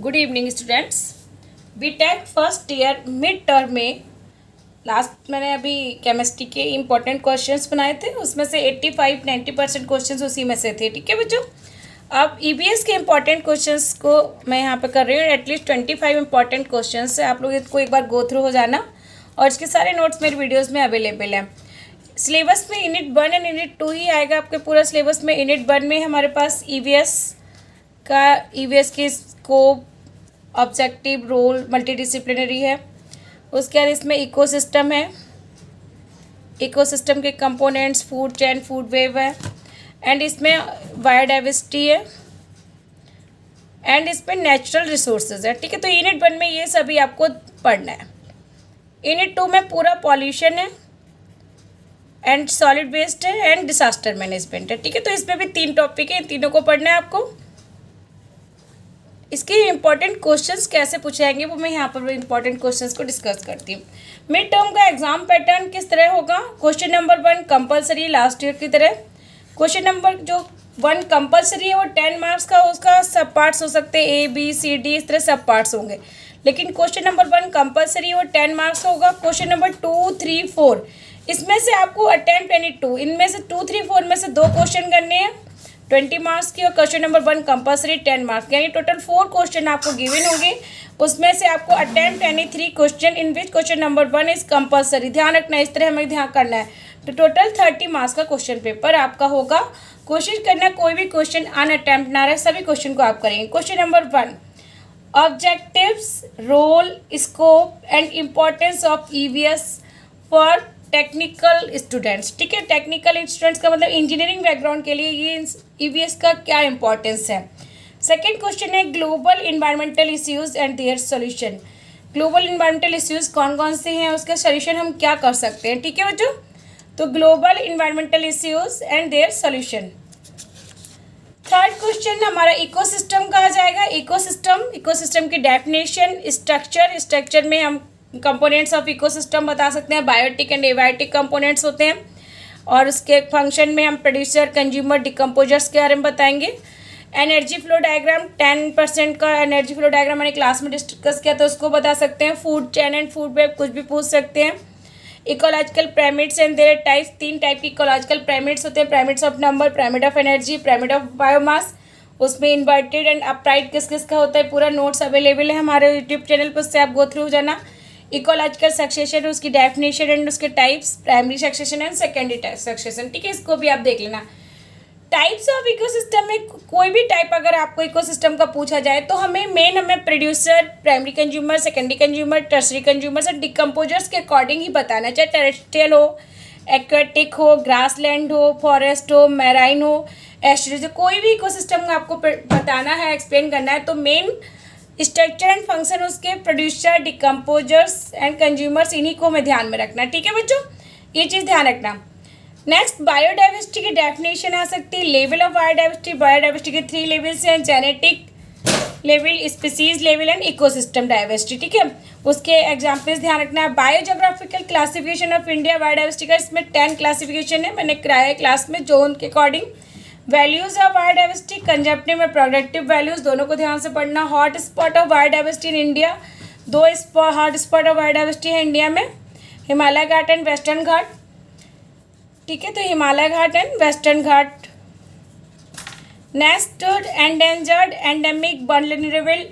Good evening students. BTech first year mid term में last मैंने अभी केमिस्ट्री के इम्पोर्टेंट क्वेश्चंस बनाए थे, उसमें से 85-90% क्वेश्चंस उसी में से थे। ठीक है बच्चों, अब ईवीएस के इम्पोर्टेंट क्वेश्चंस को मैं यहाँ पे कर रही हूँ। एटलीस्ट 25 इम्पोर्टेंट क्वेश्चंस है, आप लोग इसको एक बार गो थ्रू हो जाना। और इसके सारे नोट्स मेरी वीडियोज़ में अवेलेबल हैं। सिलेबस में यूनिट 1 एंड यूनिट 2 ही आएगा आपके पूरा सिलेबस में। यूनिट 1 में हमारे पास ईवीएस की स्कोप, ऑब्जेक्टिव, रोल, मल्टीडिसिप्लिनरी है। उसके बाद इसमें इकोसिस्टम है, इकोसिस्टम के components, food chain, food web है, एंड इसमें बायोडाइवर्सिटी है, एंड इसमें नेचुरल रिसोर्सेज है। ठीक है, तो यूनिट 1 में ये सभी आपको पढ़ना है। यूनिट 2 में पूरा पॉल्यूशन है एंड सॉलिड वेस्ट है एंड डिसास्टर मैनेजमेंट है। ठीक है, तो इसमें भी 3 टॉपिक है, इन तीनों को पढ़ना है आपको। इसके इंपॉर्टेंट क्वेश्चंस कैसे पूछे जाएंगे वो मैं यहाँ पर इंपॉर्टेंट क्वेश्चंस को डिस्कस करती हूँ। मिड टर्म का एग्जाम पैटर्न किस तरह होगा? Question number 1 compulsory, last year की तरह। क्वेश्चन नंबर जो 1 कंपलसरी है वो 10 मार्क्स का, उसका सब पार्ट्स हो सकते हैं, ए बी सी डी, इस तरह सब पार्ट्स होंगे। लेकिन क्वेश्चन नंबर 1 कंपलसरी वो 10 मार्क्स का होगा। क्वेश्चन नंबर 2, 3, 4 इसमें से आपको अटेम्प्ट यानी 2, इनमें से 2, 3, 4 में से 2 क्वेश्चन करने हैं 20 मार्क्स की, और क्वेश्चन नंबर 1 कंपलसरी 10 मार्क्स, यानी टोटल 4 क्वेश्चन आपको गिवन होंगे। उसमें से आपको अटेम्प्ट यानी 3 question in which question number 1 is compulsory. ध्यान रखना, इस तरह हमें ध्यान करना है। तो टोटल 30 मार्क्स का क्वेश्चन पेपर आपका होगा। कोशिश करना कोई भी क्वेश्चन अनअटेम्प्ट ना रहे, सभी क्वेश्चन को आप करेंगे। Question number 1, objectives, role, scope and importance of EVS for technical students. ठीक है, टेक्निकल स्टूडेंट्स का मतलब इंजीनियरिंग बैकग्राउंड के लिए ये ईवीएस का क्या इंपॉर्टेंस है। सेकेंड क्वेश्चन है global environmental issues and their solution. Global environmental issues कौन कौन से हैं, उसका सॉल्यूशन हम क्या कर सकते हैं। ठीक है बच्चों, तो global environmental issues and their solution. Third question हमारा इकोसिस्टम कहा जाएगा। इकोसिस्टम की डेफिनेशन, स्ट्रक्चर में हम कंपोनेंट्स ऑफ इकोसिस्टम बता सकते हैं। बायोटिक एंड एबायोटिक कंपोनेंट्स होते हैं, और उसके फंक्शन में हम प्रोड्यूसर, कंज्यूमर, डिकम्पोजर्स के बारे में बताएंगे। एनर्जी फ्लो डायग्राम, 10% का एनर्जी फ्लो डायग्राम मैंने क्लास में डिस्कस किया था, उसको बता सकते हैं। Food chain and food web कुछ भी पूछ सकते हैं। Ecological pyramids and there types, 3 type की इकोलॉजिकल पिरामिड्स होते हैं। Pyramids of number, pyramid of energy, pyramid of biomass. उसमें इन्वर्टेड एंड अपराइट किस किस का होता है, पूरा नोट्स अवेलेबल है हमारे यूट्यूब चैनल पर, उससे आप गो थ्रू हो जाना। इकोलॉजिकल सक्सेशन, उसकी डेफिनेशन एंड उसके types, primary succession and secondary succession. ठीक है, इसको भी आप देख लेना। टाइप्स ऑफ इकोसिस्टम में कोई भी टाइप अगर आपको इकोसिस्टम का पूछा जाए तो हमें producer, primary consumer, secondary consumer, tertiary consumer से डिकम्पोजर्स के अकॉर्डिंग ही बताना, चाहे टेरेस्ट्रियल हो, एक्वेटिक हो, ग्रासलैंड हो, फॉरेस्ट हो, मैराइन हो, एस्ट्रीज हो, कोई भी इकोसिस्टम आपको बताना है, एक्सप्लेन करना है, तो मेन स्ट्रक्चर एंड फंक्शन उसके प्रोड्यूसर, डिकम्पोजर्स एंड कंज्यूमर्स, इन्हीं को हमें ध्यान में रखना। ठीक है बच्चों, ये चीज़ ध्यान रखना। नेक्स्ट बायोडाइवर्सिटी की डेफिनेशन आ सकती है। लेवल ऑफ बायोडाइवर्सिटी के 3 लेवल्स हैं, genetic level, species level and ecosystem diversity. ठीक है, उसके एग्जाम्पल्स ध्यान रखना है। Biogeographical classification of India biodiversity का, इसमें 10 क्लासिफिकेशन है, मैंने कराया है क्लास में, जोन के according. Values of biodiversity, consumptive और प्रोडक्टिव वैल्यूज, दोनों को ध्यान से पढ़ना। Hot spot of biodiversity in India, 2 hot spot of biodiversity है इंडिया में, हिमालय घाट एंड वेस्टर्न घाट। ठीक है, तो Himalaya Ghat and Western Ghat. Next endangered, endemic, vulnerable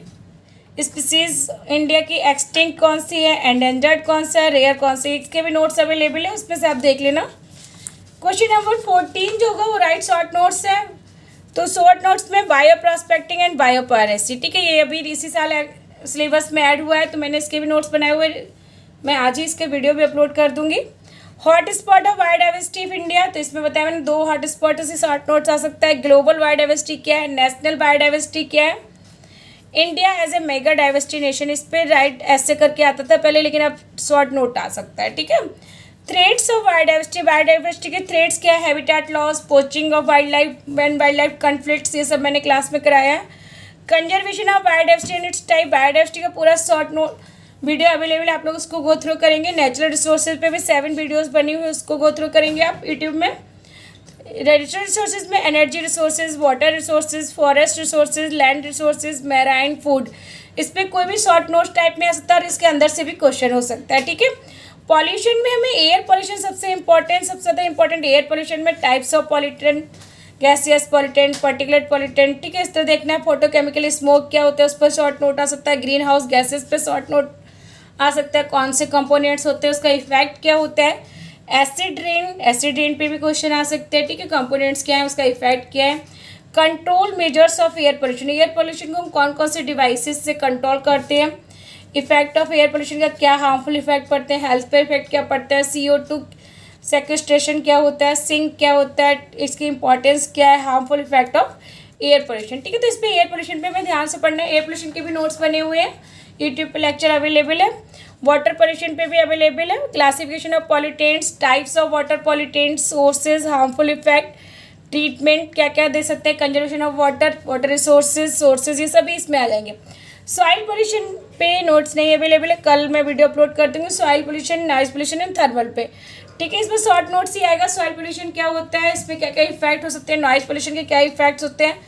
species India की एक्सटिंक्ट कौन सी है, एंडेंजर्ड कौन सा है, रेयर कौन सी, इसके भी नोट्स अवेलेबल है, उसमें से आप देख लेना। क्वेश्चन नंबर 14 जो होगा वो राइट शॉर्ट नोट्स है। तो शॉर्ट नोट्स में bio prospecting and bio piracy. ठीक है, ये अभी इसी साल सिलेबस में ऐड हुआ है, तो मैंने इसके भी नोट्स बनाए हुए, मैं आज ही इसके वीडियो भी अपलोड कर दूंगी। Hot spot of biodiversity of India, तो इसमें बताया मैंने 2 हॉट स्पॉट से शॉर्ट नोट्स आ सकता है। ग्लोबल बायोडाइवर्सिटी क्या है, नेशनल बायोडाइवर्सिटी क्या है, India as a mega diversity nation, इस पर राइट ऐसे करके आता था पहले, लेकिन अब शॉर्ट नोट आ सकता है। ठीक है, थ्रेड्स ऑफ बायोडाइवर्सिटी के थ्रेड्स क्या है, habitat loss, poaching of wild life and wild life conflicts, ये सब मैंने क्लास में कराया है। Conservation of biodiversity and it's type, biodiversity का पूरा शॉर्ट नोट वीडियो अवेलेबल है, आप लोग उसको गो थ्रू करेंगे। नेचुरल रिसोर्सेज पे भी 7 वीडियोस बनी हुई, उसको गो थ्रू करेंगे आप यूट्यूब में। नेचुरल रिसोर्सेज में energy resources, water resources, forest resources, land resources, marine, food. इस पर कोई भी शॉर्ट नोट्स टाइप में आ सकता है और इसके अंदर से भी क्वेश्चन हो सकता है, ठीक है। पॉल्यूशन में हमें एयर पॉल्यूशन सबसे ज़्यादा इंपॉर्टेंट एयर पॉल्यूशन में types of pollutant, gaseous pollutant, particulate pollutant, ठीक है। इस तरह देखना है। फोटोकेमिकल स्मोक क्या होता है, उस पर शॉर्ट नोट आ सकता है। ग्रीन हाउस गैसेस पे शॉर्ट नोट आ सकता है। कौन से कंपोनेंट्स होते हैं, उसका इफेक्ट क्या होता है। एसिड रेन पे भी क्वेश्चन आ सकते हैं, ठीक है। कंपोनेंट्स क्या है, उसका इफेक्ट क्या है। Control measures of air pollution को हम कौन कौन से डिवाइसेस से कंट्रोल करते हैं। इफेक्ट ऑफ एयर पोल्यूशन का क्या हार्मफुल इफेक्ट पड़ते हैं, हेल्थ पे इफेक्ट क्या पड़ता है। CO2 सेक्वेस्ट्रेशन क्या होता है, सिंक क्या होता है, इसकी इंपॉर्टेंस क्या है, harmful effect of air pollution, ठीक है। तो इस पर एयर पोल्यूशन पे हमें ध्यान से पढ़ना है। एयर पोल्यूशन के भी नोट्स बने हुए हैं, यूट्यूब पे लेक्चर अवेलेबल है। वाटर पोल्यूशन पे भी अवेलेबल है। Classification of pollutants, types of water pollutants, sources, harmful effect, treatment क्या क्या दे सकते हैं, conservation of water resources, sources, ये सभी इसमें आ जाएंगे। सॉइल पोल्यूशन पे नोट्स नहीं अवेलेबल है, कल मैं वीडियो अपलोड कर दूँगी soil pollution, noise pollution and thermal पे, ठीक है। इसमें शॉर्ट नोट्स ही आएगा। सॉइल पोल्यूशन क्या होता है, इसमें क्या क्या इफेक्ट हो सकते हैं, नॉइज पोल्यूशन के क्या इफेक्ट्स होते हैं,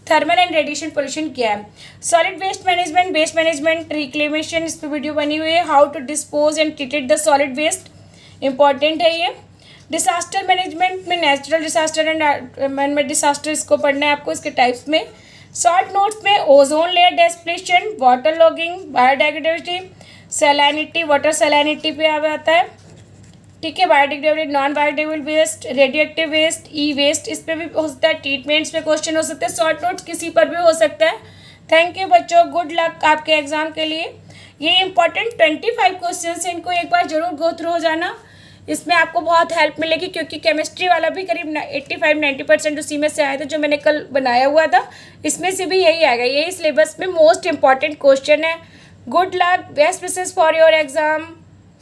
थर्मल एंड रेडिएशन पोल्यूशन क्या है। Solid waste management, waste management, reclamation, इस पर वीडियो बनी हुई है। How to dispose and treated the solid waste, important है ये। डिसास्टर मैनेजमेंट में natural disaster and man made disaster, इसको पढ़ना है आपको, इसके टाइप्स में। शॉर्ट नोट्स में ozone layer depletion, water logging, biodiversity, salinity, water salinity पे आता है, ठीक है। Biodegradable, non biodegradable waste, radioactive waste, e waste, इस पर भी हो सकता है। ट्रीटमेंट्स पे क्वेश्चन हो सकते हैं। शॉर्ट नोट्स किसी पर भी हो सकता है। थैंक यू बच्चों, गुड लक आपके एग्जाम के लिए। ये इंपॉर्टेंट 25 क्वेश्चन हैं, इनको एक बार जरूर गो थ्रू हो जाना, इसमें आपको बहुत हेल्प मिलेगी, क्योंकि केमिस्ट्री वाला भी करीब 85-90% उसी में से आया था जो मैंने कल बनाया हुआ था, इसमें से भी यही आएगा। यही सिलेबस में मोस्ट इंपॉर्टेंट क्वेश्चन है। Good luck, best wishes for your exam.